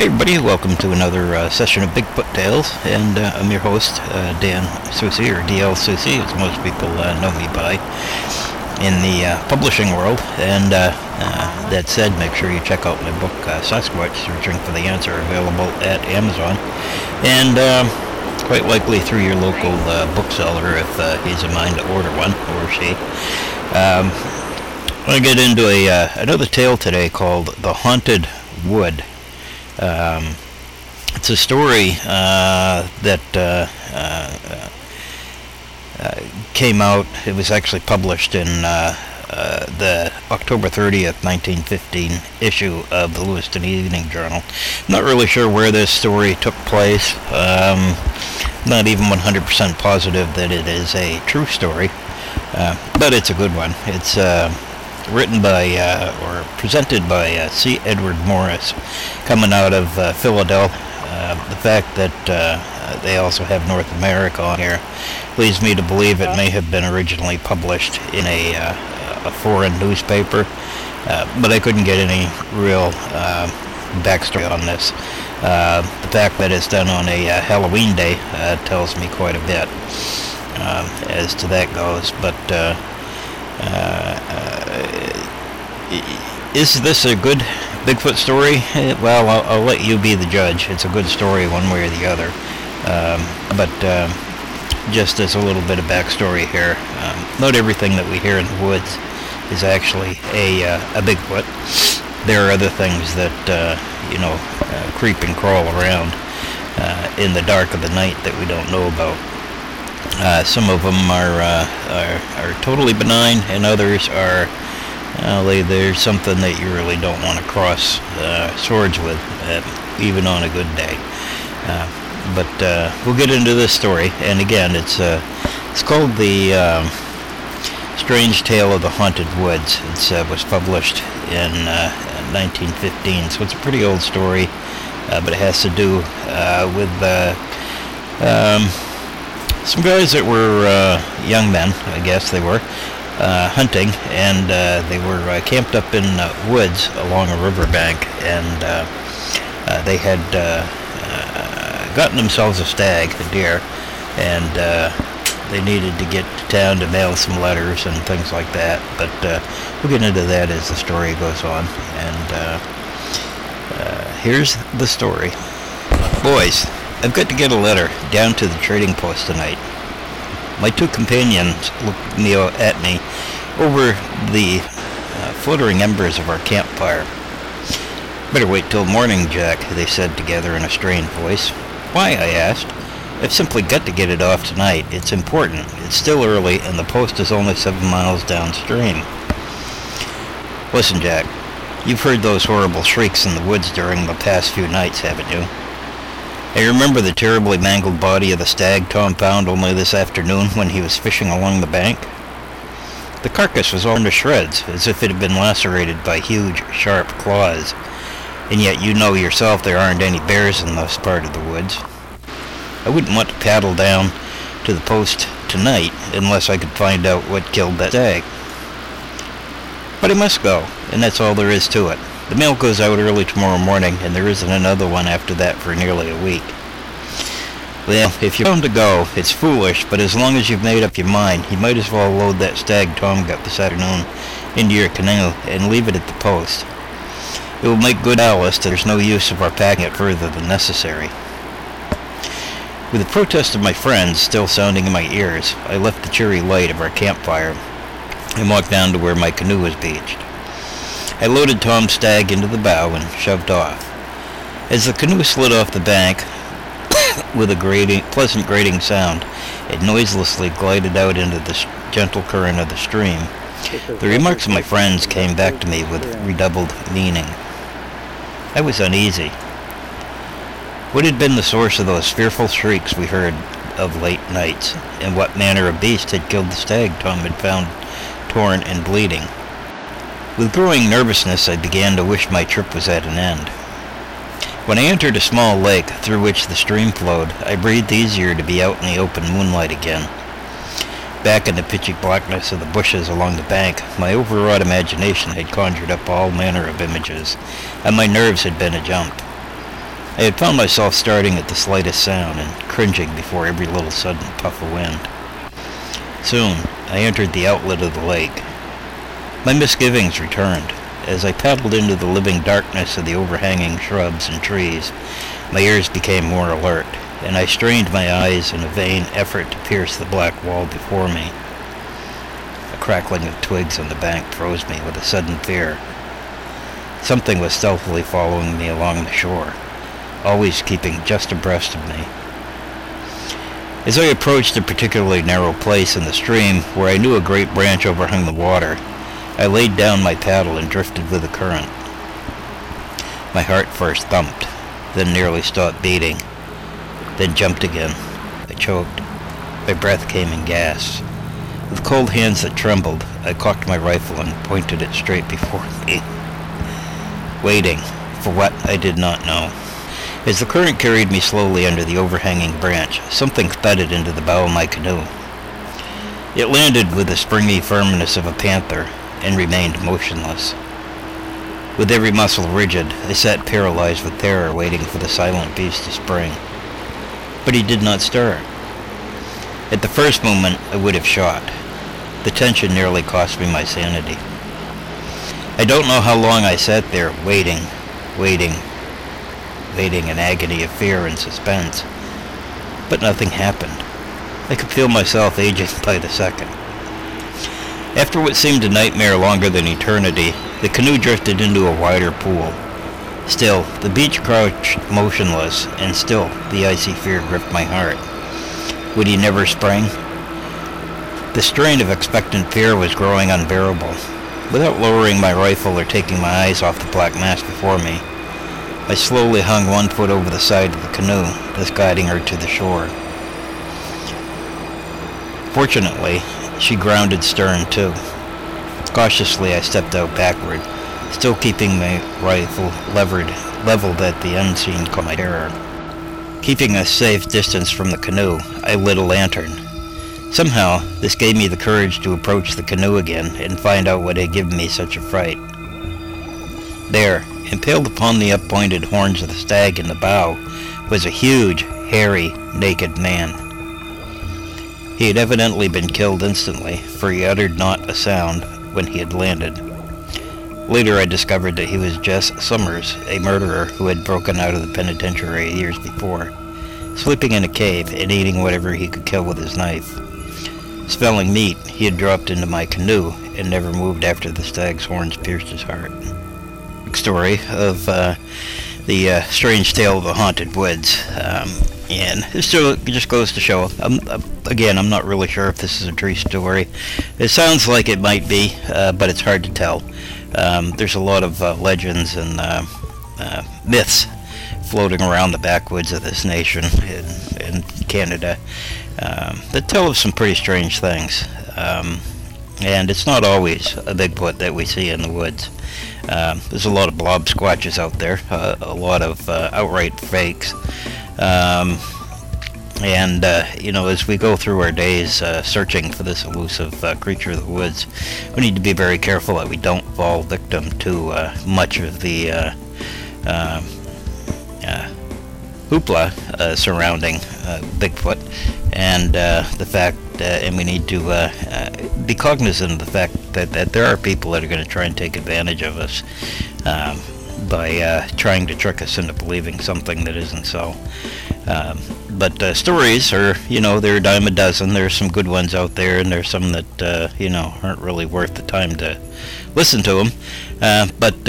Hey everybody, welcome to another session of Bigfoot Tales, and I'm your host, D.L.Soucy, or D.L.Soucy, as most people know me by in the publishing world. And that said, make sure you check out my book, Sasquatch, Searching for the Answer, available at Amazon, and quite likely through your local bookseller if he's in mind to order one, or she. I'm going to get into another tale today called The Haunted Wood. It's a story that came out. It was actually published in the October 30th, 1915 issue of the Lewiston Evening Journal. Not really sure where this story took place. Not even 100% positive that it is a true story, but it's a good one. It's written by or presented by C. Edward Morris, coming out of Philadelphia. The fact that they also have North America on here leads me to believe it may have been originally published in a foreign newspaper, but I couldn't get any real backstory on this. The fact that it's done on a Halloween day tells me quite a bit as to that goes, but is this a good Bigfoot story? Well, I'll let you be the judge. It's a good story one way or the other. But just as a little bit of backstory here, not everything that we hear in the woods is actually a Bigfoot. There are other things that, creep and crawl around in the dark of the night that we don't know about. Some of them are totally benign, and others are there's something that you really don't want to cross swords with, even on a good day. But we'll get into this story, and again, it's called The Strange Tale of the Haunted Woods. It was published in 1915, so it's a pretty old story, but it has to do with some guys that were young men, I guess they were, hunting, and they were camped up in woods along a riverbank, and they had gotten themselves a stag, a deer, and they needed to get to town to mail some letters and things like that, but we'll get into that as the story goes on. And here's the story. Boys, I've got to get a letter down to the trading post tonight. My two companions looked at me over the fluttering embers of our campfire. Better wait till morning, Jack, they said together in a strained voice. Why, I asked. I've simply got to get it off tonight. It's important. It's still early, and the post is only 7 miles downstream. Listen, Jack, you've heard those horrible shrieks in the woods during the past few nights, haven't you? I remember the terribly mangled body of the stag Tom found only this afternoon when he was fishing along the bank. The carcass was torn to shreds, as if it had been lacerated by huge, sharp claws. And yet you know yourself there aren't any bears in this part of the woods. I wouldn't want to paddle down to the post tonight unless I could find out what killed that stag. But I must go, and that's all there is to it. The mail goes out early tomorrow morning, and there isn't another one after that for nearly a week. Well, if you're bound to go, it's foolish, but as long as you've made up your mind, you might as well load that stag Tom got this afternoon into your canoe and leave it at the post. It will make good ballast, and there's no use of our packing it further than necessary. With the protest of my friends still sounding in my ears, I left the cheery light of our campfire and walked down to where my canoe was beached. I loaded Tom's stag into the bow and shoved off. As the canoe slid off the bank with a pleasant grating sound, it noiselessly glided out into the gentle current of the stream. The remarks of my friends came back to me with redoubled meaning. I was uneasy. What had been the source of those fearful shrieks we heard of late nights, and what manner of beast had killed the stag Tom had found torn and bleeding? With growing nervousness, I began to wish my trip was at an end. When I entered a small lake through which the stream flowed, I breathed easier to be out in the open moonlight again. Back in the pitchy blackness of the bushes along the bank, my overwrought imagination had conjured up all manner of images, and my nerves had been a jump. I had found myself starting at the slightest sound and cringing before every little sudden puff of wind. Soon, I entered the outlet of the lake. My misgivings returned. As I paddled into the living darkness of the overhanging shrubs and trees, my ears became more alert, and I strained my eyes in a vain effort to pierce the black wall before me. A crackling of twigs on the bank froze me with a sudden fear. Something was stealthily following me along the shore, always keeping just abreast of me. As I approached a particularly narrow place in the stream where I knew a great branch overhung the water, I laid down my paddle and drifted with the current. My heart first thumped, then nearly stopped beating, then jumped again. I choked. My breath came in gasps. With cold hands that trembled, I cocked my rifle and pointed it straight before me, waiting for what I did not know. As the current carried me slowly under the overhanging branch, something thudded into the bow of my canoe. It landed with the springy firmness of a panther and remained motionless. With every muscle rigid, I sat paralyzed with terror, waiting for the silent beast to spring. But he did not stir. At the first moment, I would have shot. The tension nearly cost me my sanity. I don't know how long I sat there, waiting in agony of fear and suspense. But nothing happened. I could feel myself aging by the second. After what seemed a nightmare longer than eternity, the canoe drifted into a wider pool. Still, the beach crouched motionless, and still the icy fear gripped my heart. Would he never spring? The strain of expectant fear was growing unbearable. Without lowering my rifle or taking my eyes off the black mass before me, I slowly hung one foot over the side of the canoe, thus guiding her to the shore. Fortunately, she grounded stern too. Cautiously, I stepped out backward, still keeping my rifle leveled at the unseen cause my terror. Keeping a safe distance from the canoe, I lit a lantern. Somehow, this gave me the courage to approach the canoe again and find out what had given me such a fright. There, impaled upon the up-pointed horns of the stag in the bow, was a huge, hairy, naked man. He had evidently been killed instantly, for he uttered not a sound when he had landed. Later I discovered that he was Jess Summers, a murderer who had broken out of the penitentiary years before, sleeping in a cave and eating whatever he could kill with his knife. Smelling meat, he had dropped into my canoe and never moved after the stag's horns pierced his heart. Story of the strange tale of the haunted woods. And it still just goes to show, I'm not really sure if this is a true story. It sounds like it might be, but it's hard to tell. There's a lot of legends and myths floating around the backwoods of this nation in Canada that tell of some pretty strange things. And it's not always a Bigfoot that we see in the woods. There's a lot of blob squatches out there, a lot of outright fakes. As we go through our days searching for this elusive creature of the woods, we need to be very careful that we don't fall victim to much of the hoopla surrounding Bigfoot, and the fact, and we need to be cognizant of the fact that there are people that are going to try and take advantage of us by trying to trick us into believing something that isn't so. But stories are, they're a dime a dozen. There's some good ones out there, and there's some that, aren't really worth the time to listen to them. But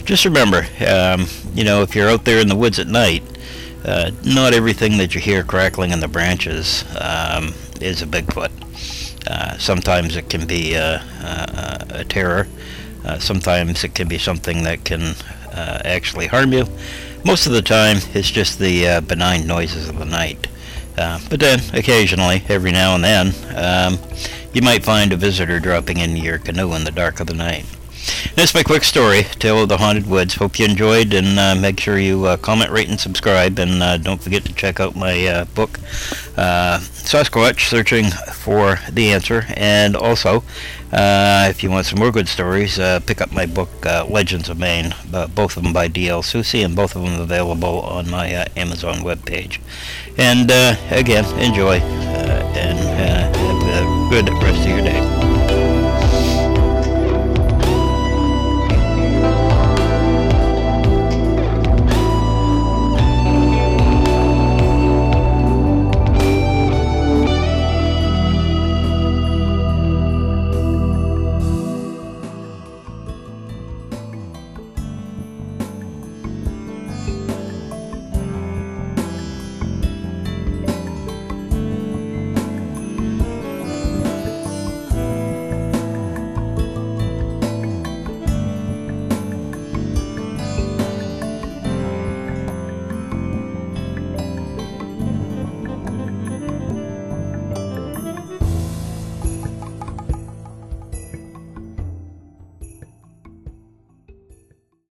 just remember, if you're out there in the woods at night, not everything that you hear crackling in the branches is a Bigfoot. Sometimes it can be a terror. Sometimes it can be something that can actually harm you. Most of the time, it's just the benign noises of the night. But then, occasionally, every now and then, you might find a visitor dropping into your canoe in the dark of the night. That's my quick story, Tale of the Haunted Woods. Hope you enjoyed, and make sure you comment, rate, and subscribe. And don't forget to check out my book, Sasquatch, Searching for the Answer. And also, If you want some more good stories, pick up my book, Legends of Maine, both of them by D.L.Soucy, and both of them available on my Amazon webpage. And again, enjoy, and have a good rest of your day.